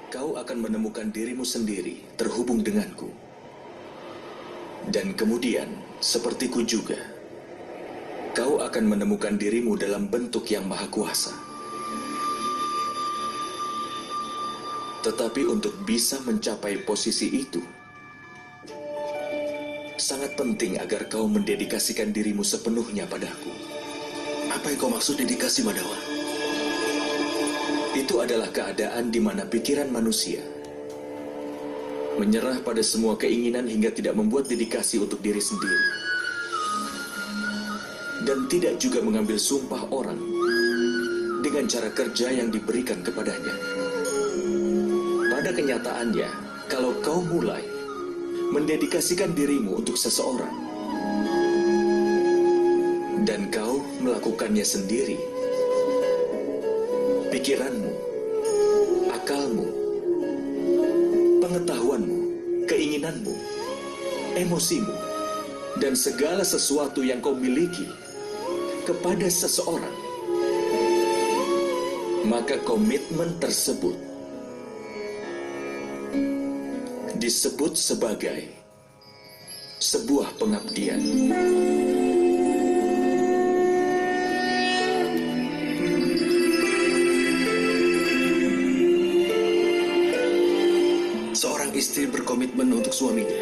kau akan menemukan dirimu sendiri terhubung denganku. Dan kemudian, sepertiku juga, kau akan menemukan dirimu dalam bentuk yang maha kuasa. Tetapi untuk bisa mencapai posisi itu, sangat penting agar kau mendedikasikan dirimu sepenuhnya padaku. Apa yang kau maksud dedikasi, Madawa? Itu adalah keadaan di mana pikiran manusia menyerah pada semua keinginan hingga tidak membuat dedikasi untuk diri sendiri. Dan tidak juga mengambil sumpah orang dengan cara kerja yang diberikan kepadanya. Pada kenyataannya, kalau kau mulai mendedikasikan dirimu untuk seseorang, dan kau melakukannya sendiri, pikiranmu, akalmu, pengetahuanmu, keinginanmu, emosimu, dan segala sesuatu yang kau miliki kepada seseorang, maka komitmen tersebut disebut sebagai sebuah pengabdian. Seorang istri berkomitmen untuk suaminya.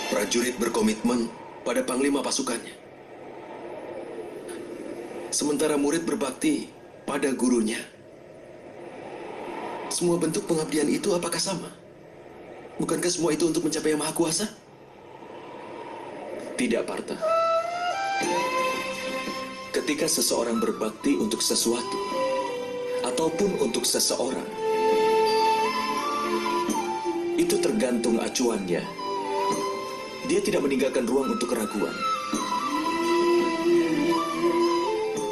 Prajurit berkomitmen pada panglima pasukannya. Sementara murid berbakti pada gurunya. Semua bentuk pengabdian itu apakah sama? Bukankah semua itu untuk mencapai yang maha kuasa? Tidak, Partha. Ketika seseorang berbakti untuk sesuatu, ataupun untuk seseorang, itu tergantung acuannya. Dia tidak meninggalkan ruang untuk keraguan.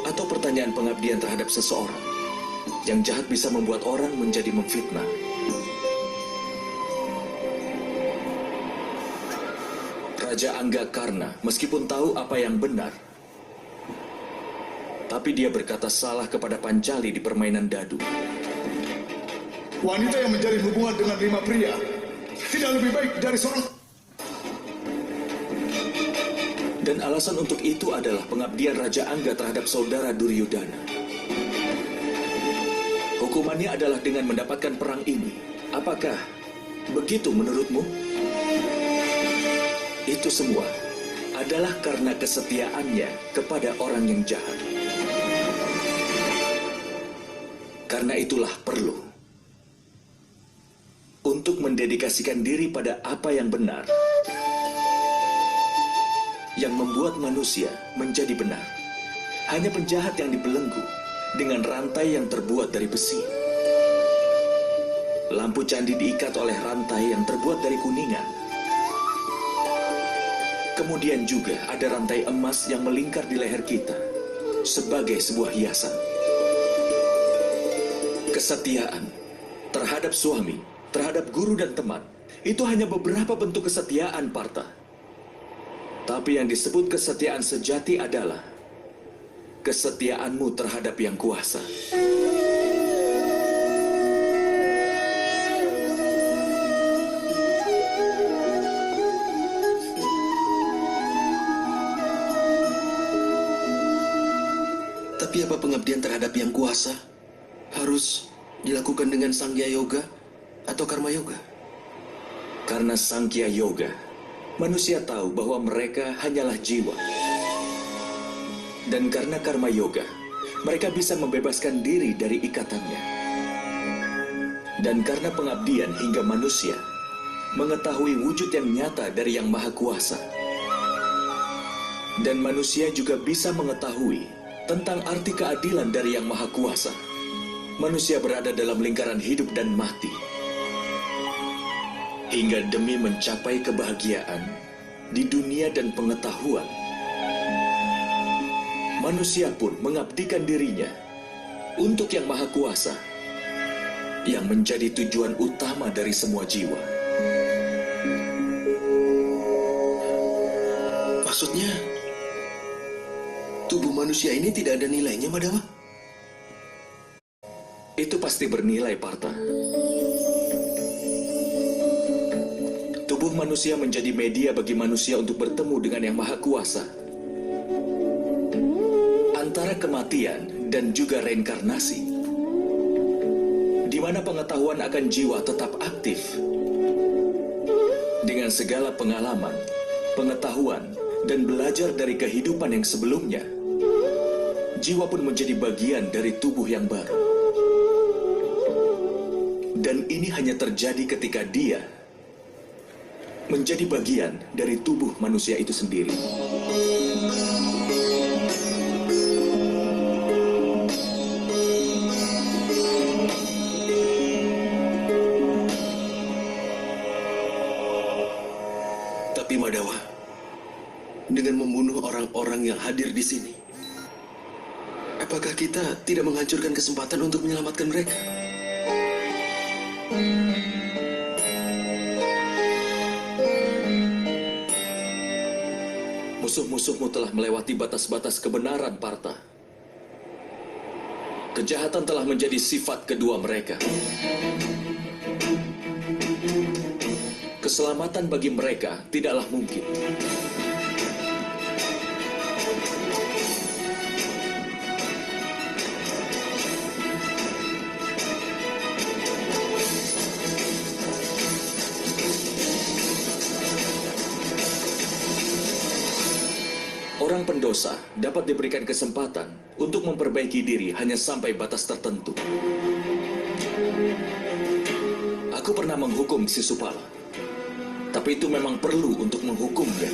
Atau pertanyaan pengabdian terhadap seseorang. Yang jahat bisa membuat orang menjadi memfitnah. Raja Anggakarna, meskipun tahu apa yang benar, tapi dia berkata salah kepada Pancali di permainan dadu. Wanita yang menjalin hubungan dengan 5 pria tidak lebih baik dari seorang. Dan alasan untuk itu adalah pengabdian Raja Angga terhadap saudara Duryudana. Hukumannya adalah dengan mendapatkan perang ini. Apakah begitu menurutmu? Itu semua adalah karena kesetiaannya kepada orang yang jahat. Karena itulah perlu untuk mendedikasikan diri pada apa yang benar, yang membuat manusia menjadi benar. Hanya penjahat yang dibelenggu dengan rantai yang terbuat dari besi. Lampu candi diikat oleh rantai yang terbuat dari kuningan. Kemudian juga ada rantai emas yang melingkar di leher kita sebagai sebuah hiasan. Kesetiaan terhadap suami, terhadap guru dan teman, itu hanya beberapa bentuk kesetiaan, Partha. Tapi yang disebut kesetiaan sejati adalah kesetiaanmu terhadap yang kuasa. Tapi apa pengabdian terhadap yang kuasa harus dilakukan dengan Sangya Yoga atau Karma Yoga? Karena Sankhya Yoga, manusia tahu bahwa mereka hanyalah jiwa. Dan karena Karma Yoga, mereka bisa membebaskan diri dari ikatannya. Dan karena pengabdian hingga manusia mengetahui wujud yang nyata dari Yang Maha Kuasa. Dan manusia juga bisa mengetahui tentang arti keadilan dari Yang Maha Kuasa. Manusia berada dalam lingkaran hidup dan mati. Hingga demi mencapai kebahagiaan di dunia dan pengetahuan, manusia pun mengabdikan dirinya untuk Yang Maha Kuasa, yang menjadi tujuan utama dari semua jiwa. Maksudnya, tubuh manusia ini tidak ada nilainya, Madama? Itu pasti bernilai, Partha. Tubuh manusia menjadi media bagi manusia untuk bertemu dengan Yang Maha Kuasa. Antara kematian dan juga reinkarnasi, di mana pengetahuan akan jiwa tetap aktif. Dengan segala pengalaman, pengetahuan, dan belajar dari kehidupan yang sebelumnya, jiwa pun menjadi bagian dari tubuh yang baru. Dan ini hanya terjadi ketika dia menjadi bagian dari tubuh manusia itu sendiri. Tapi Madawa, dengan membunuh orang-orang yang hadir di sini, apakah kita tidak menghancurkan kesempatan untuk menyelamatkan mereka? Musuh-musuhmu telah melewati batas-batas kebenaran, Partha. Kejahatan telah menjadi sifat kedua mereka. Keselamatan bagi mereka tidaklah mungkin. Orang pendosa dapat diberikan kesempatan untuk memperbaiki diri hanya sampai batas tertentu. Aku pernah menghukum Sisupala. Tapi itu memang perlu untuk menghukumnya.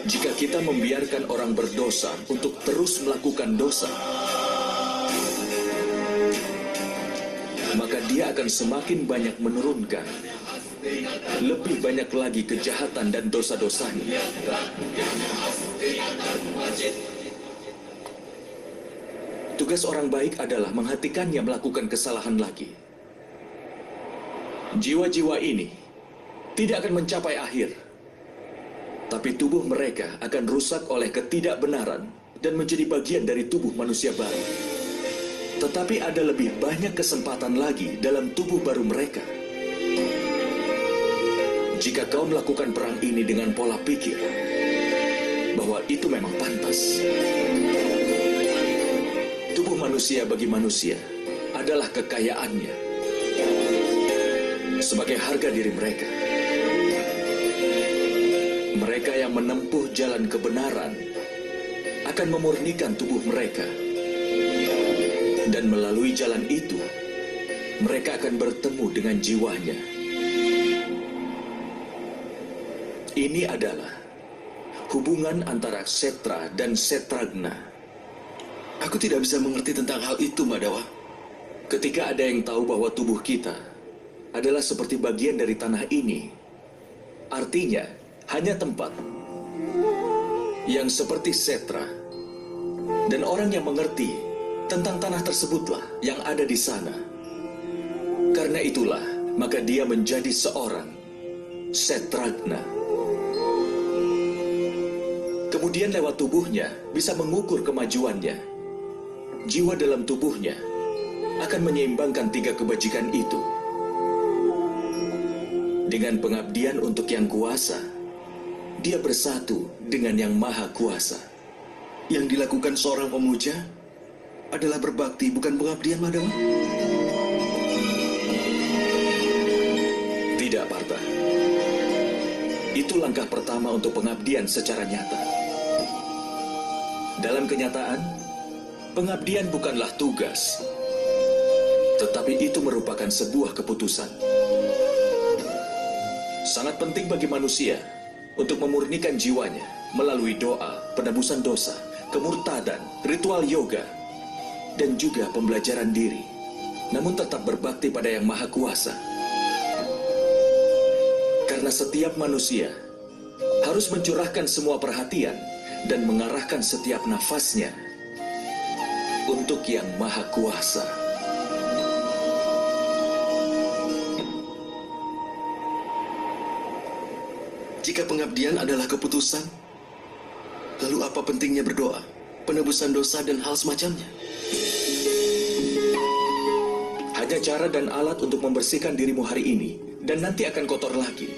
Jika kita membiarkan orang berdosa untuk terus melakukan dosa, maka dia akan semakin banyak menurunkan lebih banyak lagi kejahatan dan dosa-dosanya. Tugas orang baik adalah menghentikannya melakukan kesalahan lagi. Jiwa-jiwa ini tidak akan mencapai akhir, tapi tubuh mereka akan rusak oleh ketidakbenaran dan menjadi bagian dari tubuh manusia baru. Tetapi ada lebih banyak kesempatan lagi dalam tubuh baru mereka. Jika kau melakukan perang ini dengan pola pikir bahwa itu memang pantas, tubuh manusia bagi manusia adalah kekayaannya sebagai harga diri mereka. Mereka yang menempuh jalan kebenaran akan memurnikan tubuh mereka. Dan melalui jalan itu, mereka akan bertemu dengan jiwanya. Ini adalah hubungan antara Kshetra dan Kshetragna. Aku tidak bisa mengerti tentang hal itu, Madawa. Ketika ada yang tahu bahwa tubuh kita adalah seperti bagian dari tanah ini, artinya hanya tempat yang seperti Kshetra, dan orang yang mengerti tentang tanah tersebutlah yang ada di sana. Karena itulah, maka dia menjadi seorang Kshetragna. Kemudian lewat tubuhnya bisa mengukur kemajuannya. Jiwa dalam tubuhnya akan menyeimbangkan 3 kebajikan itu. Dengan pengabdian untuk Yang Kuasa, dia bersatu dengan Yang Maha Kuasa. Yang dilakukan seorang pemuja adalah berbakti, bukan pengabdian, Madawa? Tidak, Partha. Itu langkah pertama untuk pengabdian secara nyata. Dalam kenyataan, pengabdian bukanlah tugas, tetapi itu merupakan sebuah keputusan. Sangat penting bagi manusia untuk memurnikan jiwanya melalui doa, penebusan dosa, kemurtadan, ritual yoga, dan juga pembelajaran diri, namun tetap berbakti pada Yang Maha Kuasa. Karena setiap manusia harus mencurahkan semua perhatian dan mengarahkan setiap nafasnya untuk Yang Maha Kuasa. Jika pengabdian adalah keputusan, lalu apa pentingnya berdoa, penebusan dosa, dan hal semacamnya? Banyak cara dan alat untuk membersihkan dirimu hari ini, dan nanti akan kotor lagi.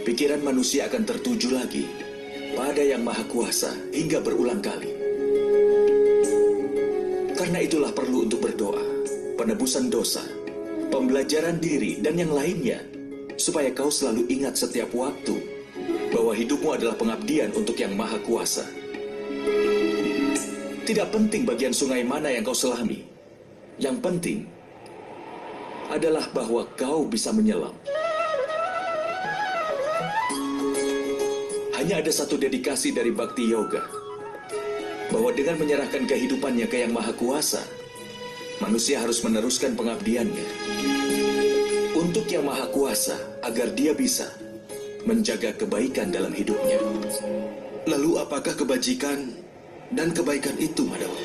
Pikiran manusia akan tertuju lagi pada Yang Maha Kuasa hingga berulang kali. Karena itulah perlu untuk berdoa, penebusan dosa, pembelajaran diri, dan yang lainnya, supaya kau selalu ingat setiap waktu bahwa hidupmu adalah pengabdian untuk Yang Maha Kuasa. Tidak penting bagian sungai mana yang kau selami. Yang penting adalah bahwa kau bisa menyelam. Hanya ada satu dedikasi dari Bhakti Yoga, bahwa dengan menyerahkan kehidupannya ke Yang Maha Kuasa, manusia harus meneruskan pengabdiannya untuk Yang Maha Kuasa agar dia bisa menjaga kebaikan dalam hidupnya. Lalu apakah kebajikan dan kebaikan itu, Madawa?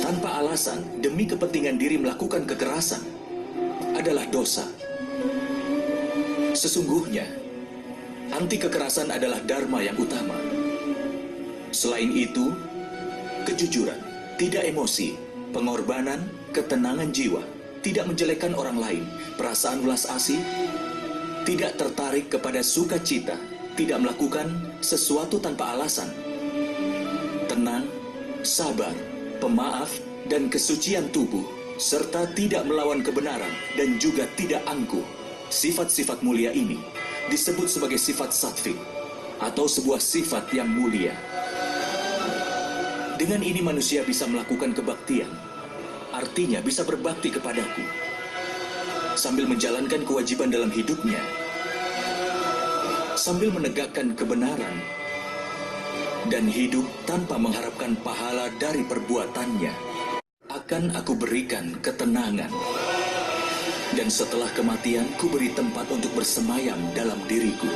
Tanpa alasan, demi kepentingan diri melakukan kekerasan adalah dosa. Sesungguhnya, anti kekerasan adalah dharma yang utama. Selain itu, kejujuran, tidak emosi, pengorbanan, ketenangan jiwa, tidak menjelekkan orang lain, perasaan welas asih, tidak tertarik kepada sukacita, tidak melakukan sesuatu tanpa alasan, tenang, sabar, pemaaf, dan kesucian tubuh, serta tidak melawan kebenaran dan juga tidak angkuh. Sifat-sifat mulia ini disebut sebagai sifat sattvic, atau sebuah sifat yang mulia. Dengan ini manusia bisa melakukan kebaktian, artinya bisa berbakti kepadaku, sambil menjalankan kewajiban dalam hidupnya, sambil menegakkan kebenaran, dan hidup tanpa mengharapkan pahala dari perbuatannya. Akan aku berikan ketenangan, dan setelah kematian ku beri tempat untuk bersemayam dalam diriku.